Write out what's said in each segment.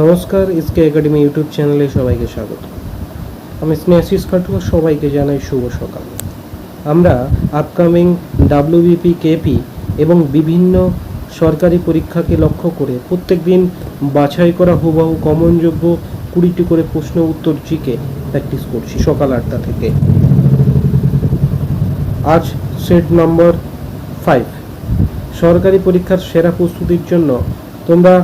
নমস্কার, SK academy YouTube চ্যানেলে সবাইকে স্বাগত। আমি স্নেহাশিস খাটুয়া, সবাইকে জানাই শুভ সকাল। আমরা আপকামিং ডাব্লিউবিপি, কেপি এবং বিভিন্ন সরকারি পরীক্ষাকে লক্ষ্য করে প্রত্যেক দিন বাছাই করা হুবহু কমনযোগ্য 20টি করে প্রশ্ন উত্তর জিকে প্র্যাকটিস করছি সকাল 8টা থেকে। আজ সেট নম্বর 5। সরকারি পরীক্ষার সেরা প্রস্তুতির জন্য তোমরা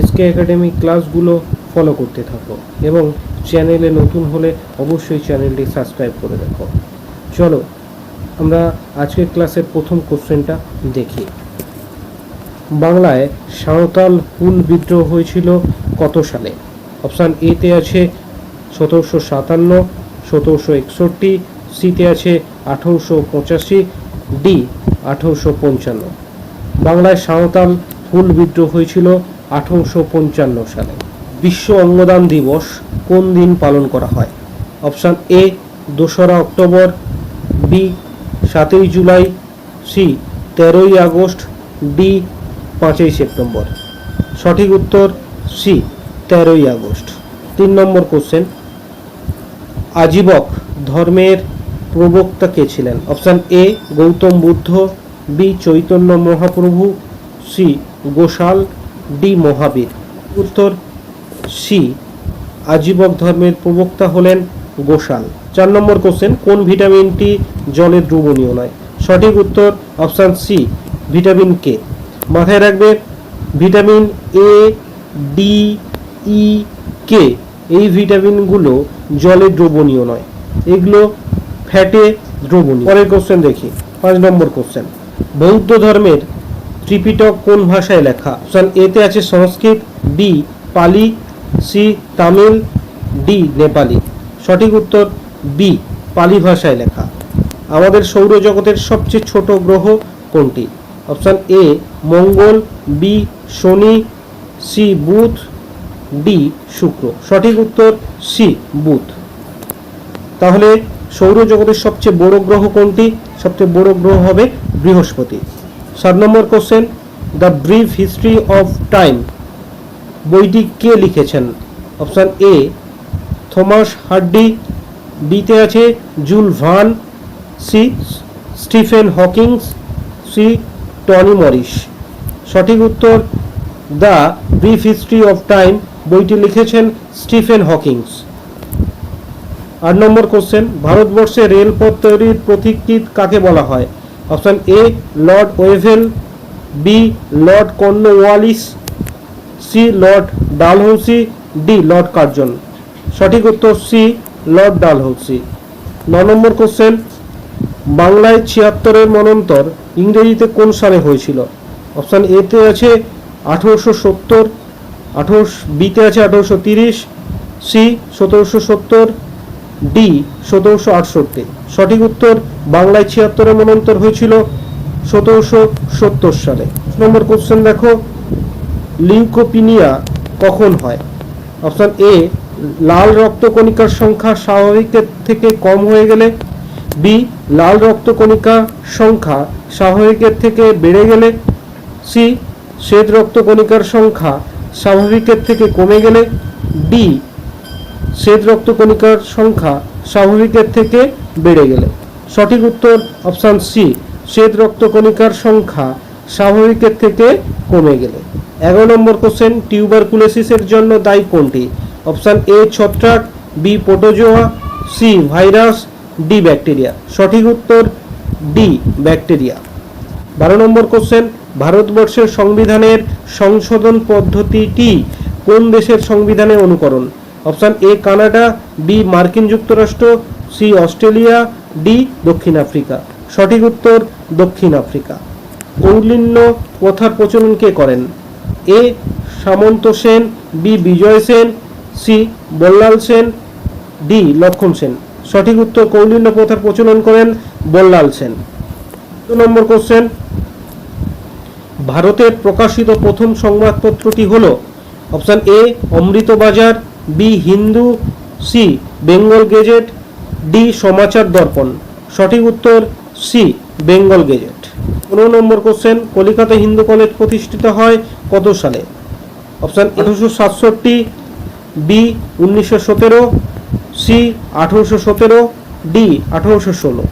এসকে একাডেমি ক্লাসগুলো ফলো করতে থাকো এবং চ্যানেলে নতুন হলে অবশ্যই চ্যানেলটি সাবস্ক্রাইব করে রাখো। চলো আমরা আজকের ক্লাসের প্রথম কোশ্চেনটা দেখি। বাংলায় সাঁওতাল হুল বিদ্রোহ হয়েছিল কত সালে? অপশান এতে আছে 1757, 1761, সিতে আছে 1885, ডি 1855। বাংলায় সাঁওতাল হুল বিদ্রোহ হয়েছিল 1855 সালে। বিশ্ব অঙ্গদান দিবস কোন দিন পালন করা হয়? অপশান এ 2রা অক্টোবর, বি 7ই জুলাই, সি 13ই আগস্ট, ডি 5ই সেপ্টেম্বর। সঠিক উত্তর সি 13ই আগস্ট। 3 নম্বর কোশ্চেন, আজীবক ধর্মের প্রবক্তা কে ছিলেন? Option A Gautam Buddha, B Chaitanya Mahaprabhu, C Goshal, D Mahavir. উত্তর সি আজীবক ধর্মের প্রবক্তা হলেন গোশাল। 4 নম্বর কোশ্চেন, কোন ভিটামিনটি জলে দ্রবণীয় নয়? সঠিক উত্তর অপশান সি ভিটামিন কে। মাথায় রাখবে ভিটামিন এ, ডি, ই, কে এই ভিটামিনগুলো জলে দ্রবণীয় নয়, এগুলো ফ্যাটে দ্রবণীয়। পরের কোশ্চেন দেখি। 5 নম্বর কোশ্চেন, বৌদ্ধ ধর্মের ত্রিপিটক কোন ভাষায় লেখা? অপশান এতে আছে সংস্কৃত, বি পালি, সি তামিল, ডি নেপালি। সঠিক উত্তর বি পালি ভাষায় লেখা। আমাদের সৌরজগতের সবচেয়ে ছোট গ্রহ কোনটি? অপশান এ মঙ্গল, বি শনি, সি বুধ, ডি শুক্র। সঠিক উত্তর সি বুধ। তাহলে সৌরজগতের সবচেয়ে বড় গ্রহ কোনটি? সবচেয়ে বড় গ্রহ হবে বৃহস্পতি। 7 নম্বর question, the brief history of time বইটি কে লিখেছেন? অপশান এ থমাস হার্ডি, বিতে আছে Jules Verne, C Stephen Hawkings, C Tony Morris. সঠিক উত্তর the brief history of time বইটি লিখেছেন স্টিফেন হকিংস। 8 নম্বর কোশ্চেন, ভারতবর্ষে রেলপথ তৈরির পথিকৃৎ কাকে বলা হয়? Option A Lord Wavell, B Lord Cornwallis, C Lord Dalhousie, D Lord Curzon. সঠিক উত্তর C Lord Dalhousie. 9 number question, বাংলায় 76-এর মন্বন্তর ইংরেজিতে কোন সালে হয়েছিল? অপশান এতে আছে 1870, বিতে আছে 1830, সি 1770, ডি 1768। সঠিক উত্তর বাংলায় 76-এর মন্বন্তর হয়েছিল 1770 সালে। নম্বর কোশ্চেন দেখো, লিউকোপিনিয়া কখন হয়? অপশান এ লাল রক্তকণিকার সংখ্যা স্বাভাবিকের থেকে কম হয়ে গেলে, বি লাল রক্তকণিকা সংখ্যা স্বাভাবিকের থেকে বেড়ে গেলে, সি শ্বেত রক্তকণিকার সংখ্যা স্বাভাবিকের থেকে কমে গেলে, ডি শ্বেত রক্তকণিকার সংখ্যা স্বাভাবিকের থেকে বেড়ে গেলে। সঠিক উত্তর অপশান সি শ্বেত রক্তকণিকার সংখ্যা স্বাভাবিকের থেকে কমে গেলে। 11 নম্বর কোশ্চেন, টিউবারকুলোসিসের জন্য দায়ী কোনটি? অপশান এ ছত্রাক, B protozoa, C virus, D bacteria. সঠিক উত্তর ডি ব্যাকটেরিয়া। 12 নম্বর কোশ্চেন, ভারতবর্ষের সংবিধানের সংশোধন পদ্ধতিটি কোন দেশের সংবিধানের অনুকরণ? অপশান এ কানাডা, বি মার্কিন যুক্তরাষ্ট্র, সি অস্ট্রেলিয়া, ডি দক্ষিণ আফ্রিকা। সঠিক উত্তর দক্ষিণ আফ্রিকা। কৌলিন্য প্রথার প্রচলন কে করেন? এ সামন্ত সেন, বি বিজয় সেন, সি বল্লাল সেন, ডি লক্ষণ সেন। সঠিক উত্তর কৌলিন্য প্রথার প্রচলন করেন বল্লাল সেন। 2 নম্বর কোশ্চেন, ভারতের প্রকাশিত প্রথম সংবাদপত্রটি হল? Option A Amritabazar, B Hindu, C Bengal Gazette, D Samachar Darpan. সঠিক উত্তর সি বেঙ্গল গেজেট। 15 নম্বর কোশ্চেন, কলিকাতা হিন্দু কলেজ প্রতিষ্ঠিত হয় কত সালে? Option 1867, B 1917, C 1817, D 1816।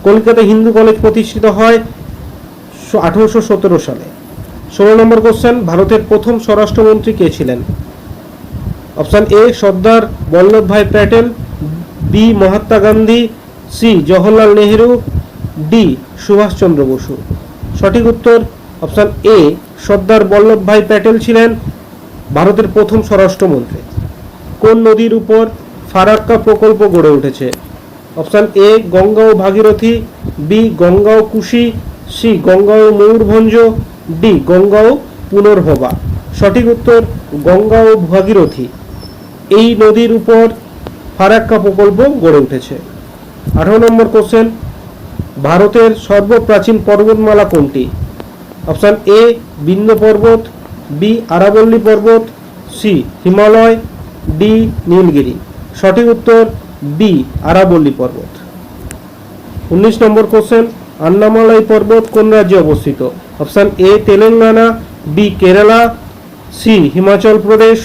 Kolkata Hindu college প্রতিষ্ঠিত হয় 1817 সালে। 16 নম্বর কোশ্চেন, ভারতের প্রথম স্বরাষ্ট্রমন্ত্রী কে ছিলেন? Option A Sardar Vallabhbhai Patel, B Mahatma Gandhi, C Jawaharlal Nehru, D Subhashchandra Bose. সঠিক উত্তর অপশান এ সর্দার বল্লভভাই প্যাটেল ছিলেন ভারতের প্রথম স্বরাষ্ট্রমন্ত্রী। কোন নদীর উপর ফারাক্কা প্রকল্প গড়ে উঠেছে? অপশান এ গঙ্গা ও ভাগীরথী, বি গঙ্গা ও কুশি, সি গঙ্গা ও ময়ূরভঞ্জ, ডি গঙ্গা ও পুনর্ভবা। সঠিক উত্তর গঙ্গা ও ভাগীরথী এই নদীর উপর ফারাক্কা প্রকল্প গড়ে উঠেছে। 18 নম্বর কোশ্চেন, ভারতের সর্বপ্রাচীন পর্বতমালা কোনটি? অপশান এ বিন্ধ্য পর্বত, বি আরাবল্লী পর্বত, সি হিমালয়, ডি নীলগিরি। সঠিক উত্তর বি আরাবল্লী পর্বত। 19 নম্বর কোশ্চেন, আন্নামালাই পর্বত কোন রাজ্যে অবস্থিত? Option A Telangana, B Kerala, C Himachal Pradesh,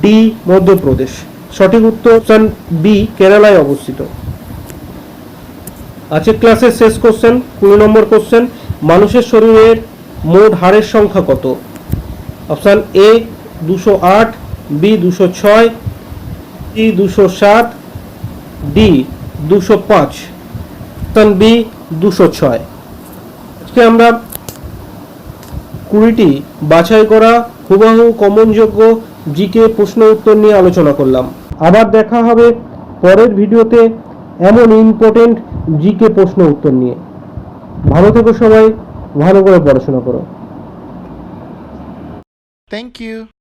D Madhya Pradesh. সঠিক উত্তর অপশান বি কেরালায় অবস্থিত। আজকের ক্লাসের শেষ কোশ্চেন 20 নম্বর কোশ্চেন, মানুষের শরীরের মোট হাড়ের সংখ্যা কত? Option A 208, B 206, C 207, D 205। Option B 206। আজকে আমরা 20টি বাছাই করা হুবহু কমনযোগ্য জিকে প্রশ্ন উত্তর নিয়ে আলোচনা করলাম। আবার দেখা হবে পরের ভিডিওতে এমন ইম্পর্টেন্ট জিকে প্রশ্ন উত্তর নিয়ে। ভালো থেকো সবাই, ভালো করে পড়াশোনা করো। Thank you.